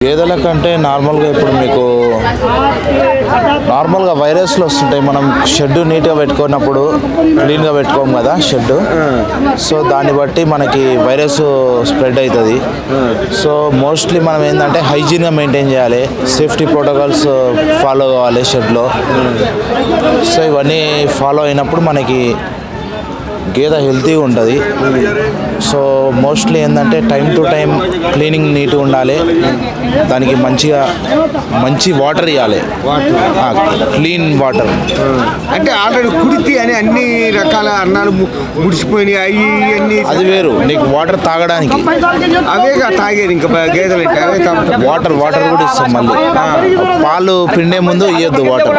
గేదెల కంటే నార్మల్గా ఇప్పుడు మీకు నార్మల్గా వైరస్లు వస్తుంటాయి. మనం షెడ్ నీట్గా పెట్టుకున్నప్పుడు క్లీన్గా పెట్టుకోము కదా షెడ్, సో దాన్ని బట్టి మనకి వైరస్ స్ప్రెడ్ అవుతుంది. సో మోస్ట్లీ మనం ఏంటంటే హైజీన్గా మెయింటైన్ చేయాలి, సేఫ్టీ ప్రోటోకాల్స్ ఫాలో కావాలి షెడ్లో. సో ఇవన్నీ ఫాలో అయినప్పుడు మనకి గేదె హెల్తీగా ఉంటుంది. సో మోస్ట్లీ ఏంటంటే టైం టు టైం క్లీనింగ్ నీట్గా ఉండాలి, దానికి మంచి వాటర్ ఇవ్వాలి, క్లీన్ వాటర్. అంటే ఆల్రెడీ కుడితి అని అన్ని రకాల అన్నాలు ముడిచిపోయినాయి, అవి అన్ని అది వేరు. నీకు వాటర్ తాగడానికి అవేగా తాగేది, ఇంకా గేదెలు అంటే అవే కాబట్టి వాటర్ కూడా ఇస్తాం. మళ్ళీ పాలు పిండే ముందు ఇవ్వద్దు వాటర్,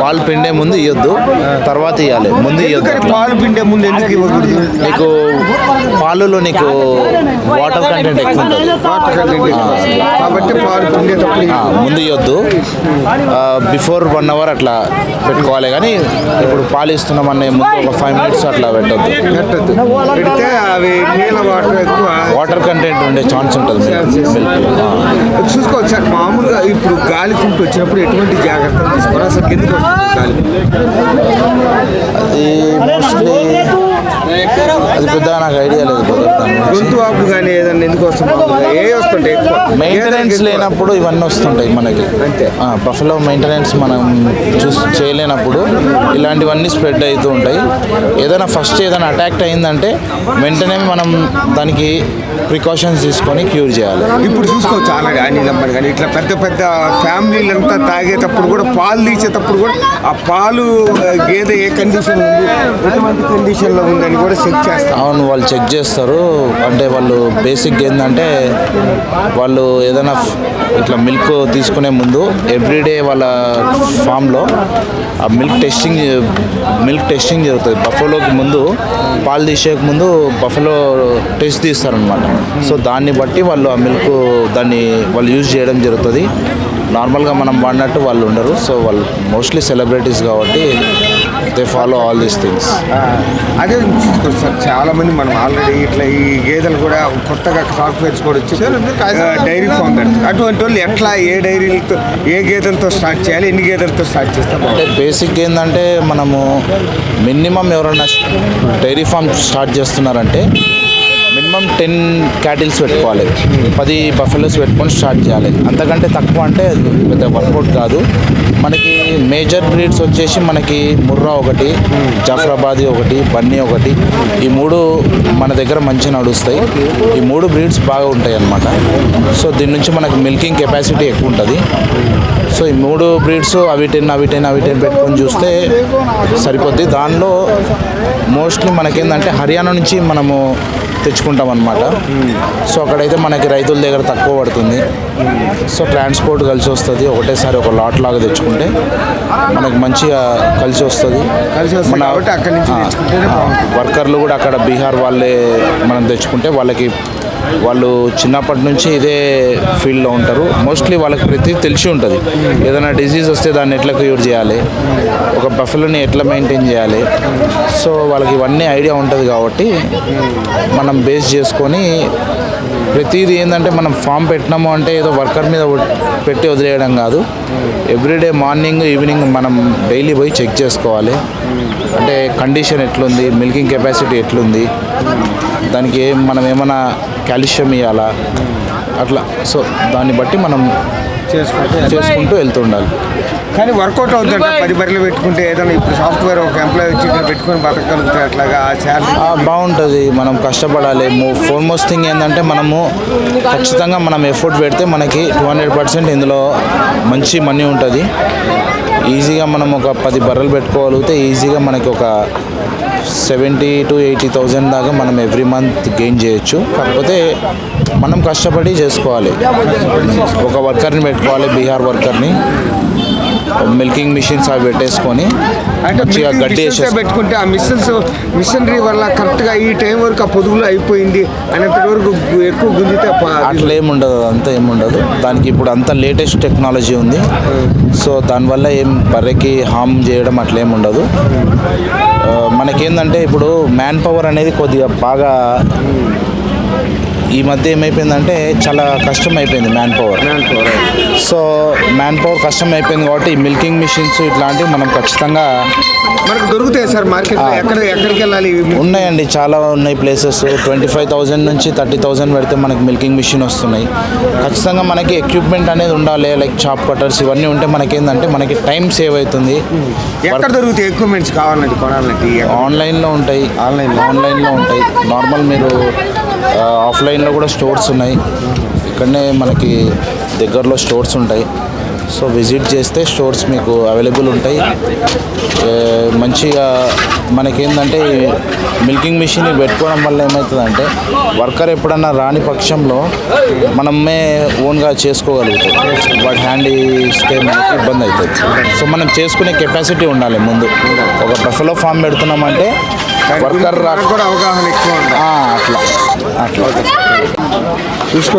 పాలు పిండే ముందు ఇవ్వద్దు, తర్వాత ఇవ్వాలి, ముందు ఇవ్వద్దు. పాలు పిండే ముందు ఎందుకు ఇవ్వకూడదు? నీకు పాలులో నీకు వాటర్ కంటెంట్ ఎక్కువ ఉంటుంది కాబట్టి పాలు పిండేటప్పుడు ముందు ఇవ్వద్దు, బిఫోర్ 1 hour అట్లా పెట్టుకోవాలి. కానీ ఇప్పుడు పాలు ఇస్తున్నామనే ముందు ఒక 5 minutes అట్లా పెట్టద్దు. పెడితే అవి నీళ్ళ వాటర్ ఎక్కువ వాటర్ కంటెంట్ ఉండే ఛాన్స్ ఉంటుంది. చూసుకోవచ్చు సార్. మామూలుగా ఇప్పుడు గాలి కుంటూ వచ్చినప్పుడు ఎటువంటి జాగ్రత్తలు తీసుకోవాలి, అసలు ఎందుకు వస్తుంది గాలి? అది మోస్ట్లీ అది పెద్దగా నాకు ఐడియా లేదు. గొంతు వాపు కానీ ఏదన్నా ఎందుకు వస్తుంది? ఏ వస్తుంటాయి ఎక్కువ? మెయింటెనెన్స్ లేనప్పుడు ఇవన్నీ వస్తుంటాయి మనకి. అంతే. బఫెలో మెయింటెనెన్స్ మనం చేయలేనప్పుడు ఇలాంటివన్నీ స్ప్రెడ్ అవుతూ ఉంటాయి. ఏదైనా ఫస్ట్ ఏదైనా అటాక్ అయిందంటే వెంటనే మనం దానికి ప్రికాషన్స్ తీసుకొని క్యూర్ చేయాలి. ఇప్పుడు చూసుకోవచ్చు ఆల్రెడీ అనిలమ్మని కానీ ఇట్లా పెద్ద పెద్ద ఫ్యామిలీలంతా తాగేటప్పుడు కూడా, పాలు తీసేటప్పుడు కూడా ఆ పాలు గేదె ఏ కండిషన్ ఉంది, ఎటువంటి కండిషన్లో ఉందని కూడా చెక్ చేస్తారు. అవును, వాళ్ళు చెక్ చేస్తారు. అంటే వాళ్ళు బేసిక్ ఏంటంటే వాళ్ళు ఏదైనా ఇట్లా మిల్క్ తీసుకునే ముందు ఎవ్రీడే వాళ్ళ ఫామ్లో ఆ మిల్క్ టెస్టింగ్ జరుగుతుంది. బఫెలోకి ముందు పాలు తీసేక ముందు బఫెలో టెస్ట్ తీస్తారనమాట. సో దాన్ని బట్టి వాళ్ళు ఆ మిల్క్ వాళ్ళు యూజ్ చేయడం జరుగుతుంది. నార్మల్గా మనం వాడినట్టు వాళ్ళు ఉండరు. సో వాళ్ళు మోస్ట్లీ సెలబ్రిటీస్ కాబట్టి they follow all these things. అదే చూసుకోవచ్చు సార్, చాలామంది మనం ఆల్రెడీ ఇట్లా ఈ గేదెలు కూడా కొత్తగా సాఫ్ట్వేర్స్ కూడా వచ్చి డైరీ ఫామ్ పెడతారు. అటువంటి వాళ్ళు ఎట్లా ఏ గేదెలతో స్టార్ట్ చేయాలి, ఎన్ని గేదెలతో స్టార్ట్ చేస్తాం? అంటే బేసిక్ ఏంటంటే మనము మినిమం ఎవరైనా డైరీ ఫామ్ స్టార్ట్ చేస్తున్నారంటే మినిమం 10 cattle పెట్టుకోవాలి, 10 buffaloes పెట్టుకొని స్టార్ట్ చేయాలి. అంతకంటే తక్కువ అంటే పెద్ద వర్కౌట్ కాదు. మనకి మేజర్ బ్రీడ్స్ వచ్చేసి మనకి ముర్రా ఒకటి, జాఫ్రాబాదీ ఒకటి, బన్నీ ఒకటి, ఈ 3 మన దగ్గర మంచిగా నడుస్తాయి. ఈ 3 బ్రీడ్స్ బాగా ఉంటాయి అన్నమాట. సో దీని నుంచి మనకి మిల్కింగ్ కెపాసిటీ ఎక్కువ ఉంటుంది. సో ఈ 3 బ్రీడ్స్ అవి 10 పెట్టుకొని చూస్తే సరిపోద్ది. దానిలో మోస్ట్లీ మనకేంటంటే హర్యానా నుంచి మనము తెచ్చుకుంటాం అన్నమాట. సో అక్కడైతే మనకి రైతుల దగ్గర తక్కువ పడుతుంది. సో ట్రాన్స్పోర్ట్ కలిసి వస్తుంది. ఒకటేసారి ఒక లాట్ లాగా తెచ్చుకుంటే మనకి మంచిగా కలిసి వస్తుంది. మన వర్కర్లు కూడా అక్కడ బీహార్ వాళ్ళే మనం తెచ్చుకుంటే వాళ్ళు చిన్నప్పటి నుంచి ఇదే ఫీల్డ్లో ఉంటారు. మోస్ట్లీ వాళ్ళకి ప్రతి తెలిసి ఉంటుంది. ఏదైనా డిజీజ్ వస్తే దాన్ని ఎట్లా క్యూర్ చేయాలి, ఒక బఫెలోని ఎట్లా మెయింటైన్ చేయాలి, సో వాళ్ళకి ఇవన్నీ ఐడియా ఉంటుంది. కాబట్టి మనం బేస్ చేసుకొని ప్రతిదీ ఏంటంటే మనం ఫామ్ పెట్టినాము అంటే ఏదో వర్కర్ మీద పెట్టి వదిలేయడం కాదు. ఎవ్రీడే మార్నింగ్ ఈవినింగ్ మనం డైలీ పోయి చెక్ చేసుకోవాలి. అంటే కండిషన్ ఎట్లుంది, మిల్కింగ్ కెపాసిటీ ఎట్లుంది, దానికి మనం ఏమైనా కాల్షియం ఇవ్వాలా అట్లా. సో దాన్ని బట్టి మనం చేసుకుంటూ వెళ్తుండాలి. కానీ వర్కౌట్ అవుతుందంట. 10 బర్రెలు పెట్టుకుంటే ఏదైనా ఇప్పుడు సాఫ్ట్వేర్ ఒక ఎంప్లాయీ వచ్చి పెట్టుకొని బతకగలుగుతారు. అట్లాగా బాగుంటుంది. మనం కష్టపడాలి. ఫోర్మోస్ట్ థింగ్ ఏంటంటే మనము ఖచ్చితంగా మనం ఎఫర్ట్ పెడితే మనకి 200% ఇందులో మంచి మనీ ఉంటుంది. ఈజీగా మనం ఒక 10 బర్రెలు పెట్టుకోగలిగితే ఈజీగా మనకి ఒక 70,000 to 80,000 దాకా మనం ఎవ్రీ మంత్ గెయిన్ చేయొచ్చు. కాకపోతే మనం కష్టపడి చేసుకోవాలి. ఒక వర్కర్ని పెట్టుకోవాలి, బీహార్ వర్కర్ని, మిల్కింగ్ మిషన్స్ అవి పెట్టేసుకొని మంచిగా గడ్డి పెట్టుకుంటే ఆ మిషనరీ వల్ల కరెక్ట్గా ఈ టైం వరకు ఆ పొదుగులు అయిపోయింది అనేంత వరకు ఎక్కువ గుంజితే అట్లా ఏముండదు, అంతా ఏముండదు. దానికి ఇప్పుడు అంతా లేటెస్ట్ టెక్నాలజీ ఉంది. సో దానివల్ల బర్రెకి హామ్ చేయడం అట్లా ఏముండదు. మనకేందంటే ఇప్పుడు మ్యాన్ పవర్ అనేది కొద్దిగా బాగా ఈ మధ్య ఏమైపోయిందంటే చాలా కష్టం అయిపోయింది man power. So man power కష్టం అయిపోయింది కాబట్టి ఈ మిల్కింగ్ మిషన్స్ ఇట్లాంటివి మనం ఖచ్చితంగా మనకు దొరుకుతాయి సార్ మార్కెట్లో. ఎక్కడికి వెళ్ళాలి? ఉన్నాయండి, చాలా ఉన్నాయి ప్లేసెస్. 25,000 నుంచి 30,000 పెడితే మనకి మిల్కింగ్ మిషన్ వస్తున్నాయి. ఖచ్చితంగా మనకి ఎక్విప్మెంట్ అనేది ఉండాలి, లైక్ చాప్ కట్టర్స్ ఇవన్నీ ఉంటే మనకేంటంటే మనకి టైం సేవ్ అవుతుంది. ఎక్కడ దొరుకుతాయి ఎక్విప్మెంట్స్ కావాలంటే కొనాలంటే? ఆన్లైన్లో ఉంటాయి, ఆన్లైన్లో ఉంటాయి. నార్మల్ మీరు ఆఫ్లైన్లో కూడా స్టోర్స్ ఉన్నాయి. ఇక్కడనే మనకి దగ్గరలో స్టోర్స్ ఉంటాయి. సో విజిట్ చేస్తే స్టోర్స్ మీకు అవైలబుల్ ఉంటాయి. మంచిగా మనకేంటంటే మిల్కింగ్ మిషన్ పెట్టుకోవడం వల్ల ఏమవుతుందంటే వర్కర్ ఎప్పుడన్నా రాని పక్షంలో మనమే ఓన్గా చేసుకోగలుగుతాం. వాటి హ్యాండ్ ఇస్తే మనకి ఇబ్బంది అవుతుంది. సో మనం చేసుకునే కెపాసిటీ ఉండాలి ముందు. ఒక బఫెలో ఫామ్ పెడుతున్నామంటే వర్కర్ కూడా అవగాహన ఎక్కువ అట్లా చూసుకో.